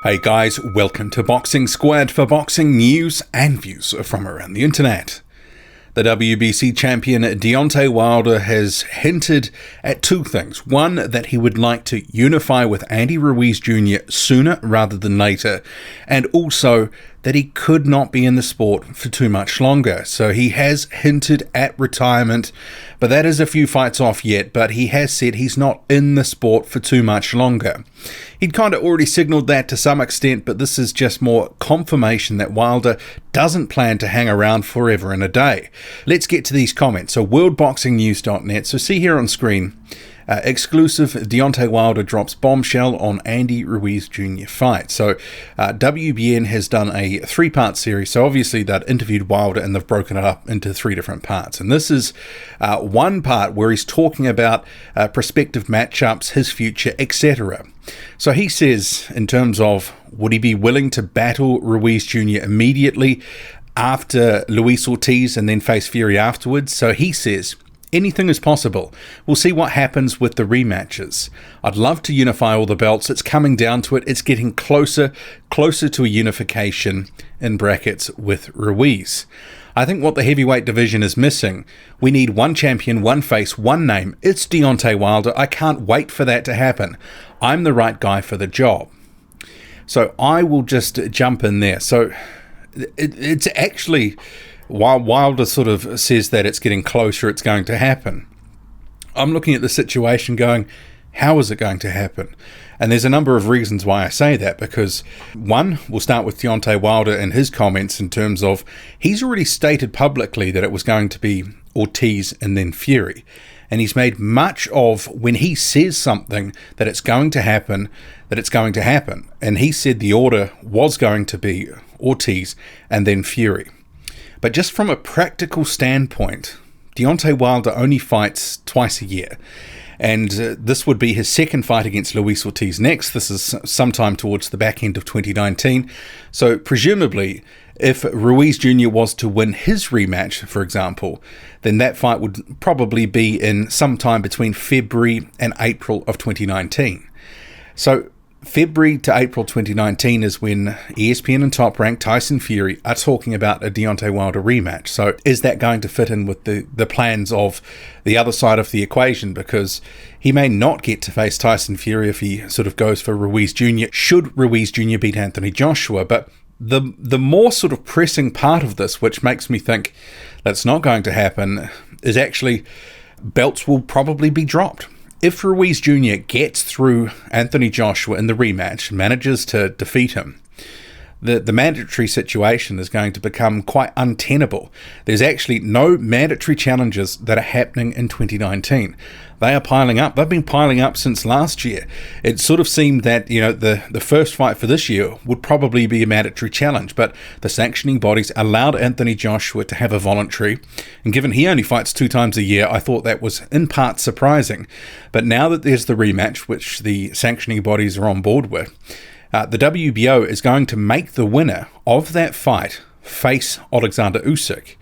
Hey guys, welcome to Boxing Squad for boxing news and views from around the internet. The WBC champion Deontay Wilder has hinted at two things. One, that he would like to unify with Andy Ruiz Jr. sooner rather than later, and also that he could not be in the sport for too much longer. So he has hinted at retirement, but that is a few fights off yet, but he has said he's not in the sport for too much longer. He'd kind of already signalled that to some extent, but this is just more confirmation that Wilder doesn't plan to hang around forever and a day. Let's get to these comments. So worldboxingnews.net. So see here on screen, exclusive Deontay Wilder drops bombshell on Andy Ruiz Jr. fight. So WBN has done a three-part series. So obviously they'd interviewed Wilder and they've broken it up into three different parts. And this is one part where he's talking about prospective matchups, his future, etc. So he says, in terms of would he be willing to battle Ruiz Jr. immediately after Luis Ortiz and then face Fury afterwards? So he says, anything is possible. We'll see what happens with the rematches. I'd love to unify all the belts. It's coming down to it. It's getting closer to a unification, in brackets, with Ruiz. I think what the heavyweight division is missing, we need one champion, one face, one name. It's Deontay Wilder. I can't wait for that to happen. I'm the right guy for the job. So I will just jump in there. So it's actually, while Wilder sort of says that it's getting closer, it's going to happen, I'm looking at the situation going, how is it going to happen? And there's a number of reasons why I say that, because one, we'll start with Deontay Wilder and his comments in terms of he's already stated publicly that it was going to be Ortiz and then Fury. And he's made much of when he says something that it's going to happen, that it's going to happen. And he said the order was going to be Ortiz and then Fury. But just from a practical standpoint, Deontay Wilder only fights twice a year. And this would be his second fight against Luis Ortiz next. This is sometime towards the back end of 2019. So presumably, if Ruiz Jr. was to win his rematch, for example, then that fight would probably be in sometime between February and April of 2019. So February to April 2019 is when ESPN and Top Rank Tyson Fury are talking about a Deontay Wilder rematch. So is that going to fit in with the plans of the other side of the equation? Because he may not get to face Tyson Fury if he sort of goes for Ruiz Jr. should Ruiz Jr. beat Anthony Joshua. But the more sort of pressing part of this, which makes me think that's not going to happen, is actually belts will probably be dropped. If Ruiz Jr. gets through Anthony Joshua in the rematch, manages to defeat him, the mandatory situation is going to become quite untenable. There's actually no mandatory challenges that are happening in 2019. They are piling up. They've been piling up since last year. It sort of seemed that, the first fight for this year would probably be a mandatory challenge, but the sanctioning bodies allowed Anthony Joshua to have a voluntary, and given he only fights 2 times a year, I thought that was in part surprising. But now that there's the rematch, which the sanctioning bodies are on board with, the WBO is going to make the winner of that fight face Alexander Usyk.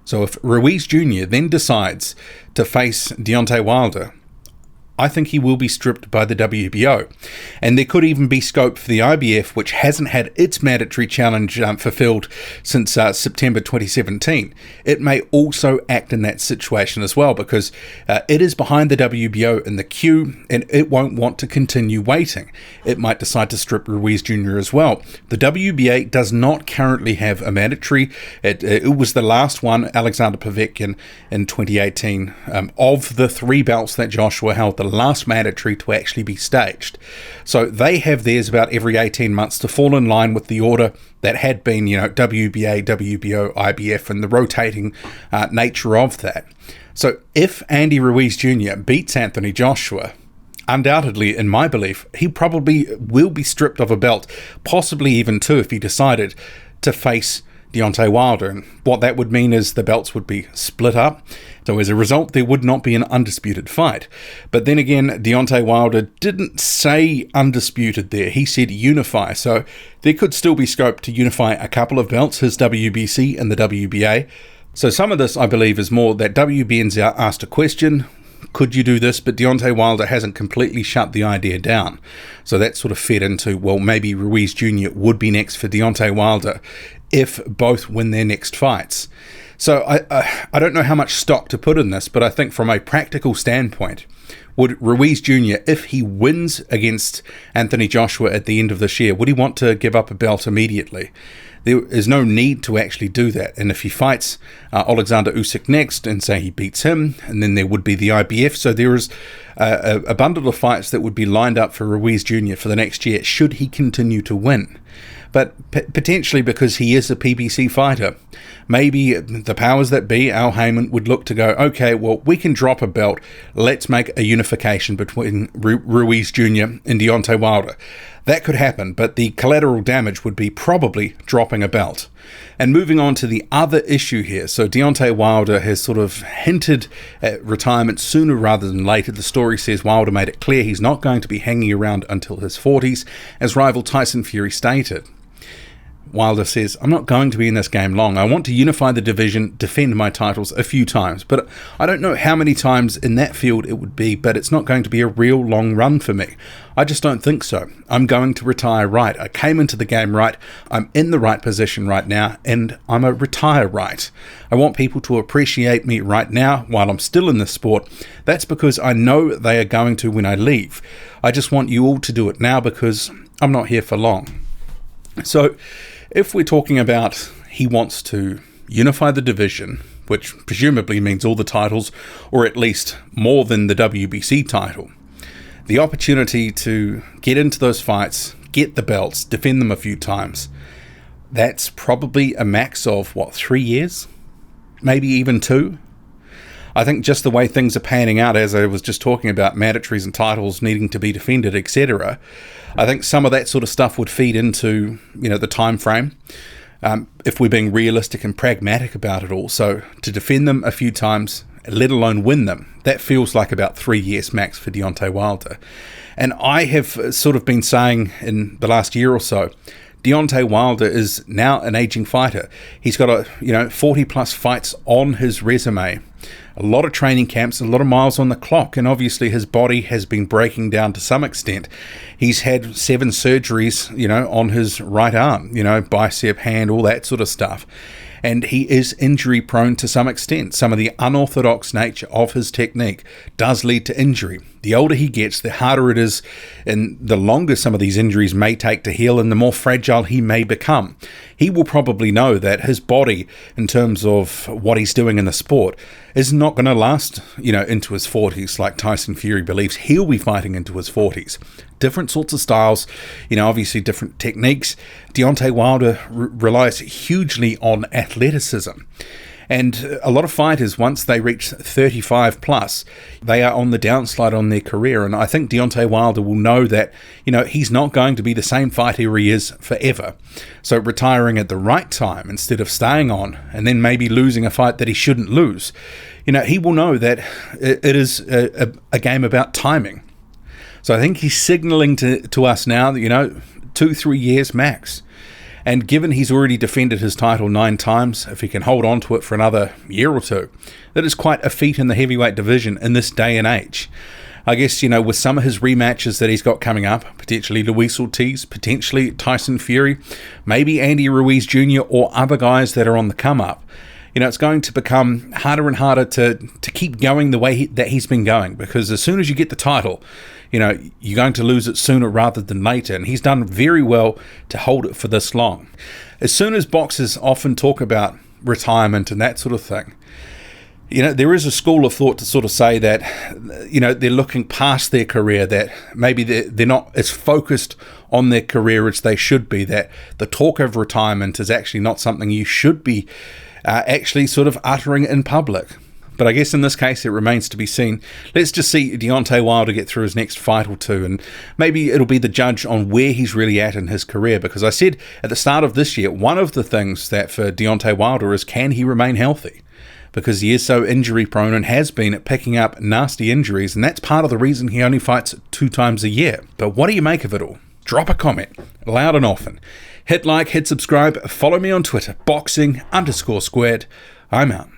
So if Ruiz Jr. then decides to face Deontay Wilder, I think he will be stripped by the WBO. And there could even be scope for the IBF, which hasn't had its mandatory challenge fulfilled since September 2017. It may also act in that situation as well, because it is behind the WBO in the queue, and it won't want to continue waiting. It might decide to strip Ruiz Jr. as well. The WBA does not currently have a mandatory. It was the last one, Alexander Povetkin, in 2018. Of the 3 belts that Joshua held, the last mandatory to actually be staged. So they have theirs about every 18 months to fall in line with the order that had been, WBA, WBO, IBF, and the rotating nature of that. So if Andy Ruiz Jr. beats Anthony Joshua, undoubtedly, in my belief, he probably will be stripped of a belt, possibly even 2 if he decided to face Deontay Wilder. And what that would mean is the belts would be split up. So as a result, there would not be an undisputed fight. But then again, Deontay Wilder didn't say undisputed there. He said unify. So there could still be scope to unify a couple of belts, his WBC and the WBA. So some of this, I believe, is more that WBN's asked a question. could you do this? But Deontay Wilder hasn't completely shut the idea down. So that sort of fed into, well, maybe Ruiz Jr. would be next for Deontay Wilder if both win their next fights. So I don't know how much stock to put in this, but I think from a practical standpoint, would Ruiz Jr., if he wins against Anthony Joshua at the end of this year, would he want to give up a belt immediately? There is no need to actually do that. And if he fights Alexander Usyk next and say he beats him, and then there would be the IBF. So there is a bundle of fights that would be lined up for Ruiz Jr. for the next year, should he continue to win. But potentially because he is a PBC fighter, maybe the powers that be, Al Heyman, would look to go, okay, well, we can drop a belt. Let's make a unification between Ruiz Jr. and Deontay Wilder. That could happen, but the collateral damage would be probably dropping a belt. And moving on to the other issue here, so Deontay Wilder has sort of hinted at retirement sooner rather than later. The story says Wilder made it clear he's not going to be hanging around until his 40s, as rival Tyson Fury stated. Wilder says, I'm not going to be in this game long. I want to unify the division, defend my titles a few times, but I don't know how many times in that field it would be, but it's not going to be a real long run for me. I just don't think so. I'm going to retire right. I came into the game right. I'm in the right position right now, and I'm a retire right. I want people to appreciate me right now while I'm still in the sport. That's because I know they are going to when I leave. I just want you all to do it now because I'm not here for long. So, if we're talking about he wants to unify the division, which presumably means all the titles, or at least more than the WBC title, the opportunity to get into those fights, get the belts, defend them a few times, that's probably a max of, 3 years? Maybe even 2? I think just the way things are panning out, as I was just talking about, mandatories and titles needing to be defended, etc., I think some of that sort of stuff would feed into, the time frame, if we're being realistic and pragmatic about it all. So to defend them a few times, let alone win them, that feels like about 3 years max for Deontay Wilder. And I have sort of been saying in the last year or so, Deontay Wilder is now an aging fighter. He's got 40 plus fights on his resume, a lot of training camps, a lot of miles on the clock, and obviously his body has been breaking down to some extent. He's had 7 surgeries, on his right arm, bicep, hand, all that sort of stuff. And he is injury prone to some extent. Some of the unorthodox nature of his technique does lead to injury. The older he gets, the harder it is, and the longer some of these injuries may take to heal, and the more fragile he may become. He will probably know that his body, in terms of what he's doing in the sport, is not going to last, into his 40s like Tyson Fury believes he'll be fighting into his 40s. Different sorts of styles, obviously different techniques. Deontay Wilder relies hugely on athleticism. And a lot of fighters, once they reach 35 plus, they are on the downslide on their career. And I think Deontay Wilder will know that, he's not going to be the same fighter he is forever. So retiring at the right time instead of staying on and then maybe losing a fight that he shouldn't lose, he will know that it is a game about timing. So I think he's signaling to us now that, 2-3 years max. And given he's already defended his title 9 times, if he can hold on to it for another year or two, that is quite a feat in the heavyweight division in this day and age. I guess, with some of his rematches that he's got coming up, potentially Luis Ortiz, potentially Tyson Fury, maybe Andy Ruiz Jr. or other guys that are on the come up, it's going to become harder and harder to keep going the way that he's been going, because as soon as you get the title, you're going to lose it sooner rather than later, and he's done very well to hold it for this long. As soon as boxers often talk about retirement and that sort of thing, there is a school of thought to sort of say that, they're looking past their career, that maybe they're not as focused on their career as they should be, that the talk of retirement is actually not something you should be actually sort of uttering in public. But I guess in this case, it remains to be seen. Let's just see Deontay Wilder get through his next fight or two, and maybe it'll be the judge on where he's really at in his career. Because I said at the start of this year, one of the things that for Deontay Wilder is, can he remain healthy? Because he is so injury prone and has been at picking up nasty injuries, and that's part of the reason he only fights 2 times a year. But what do you make of it all? Drop a comment, loud and often. Hit like, hit subscribe, follow me on Twitter, boxing_squared. I'm out.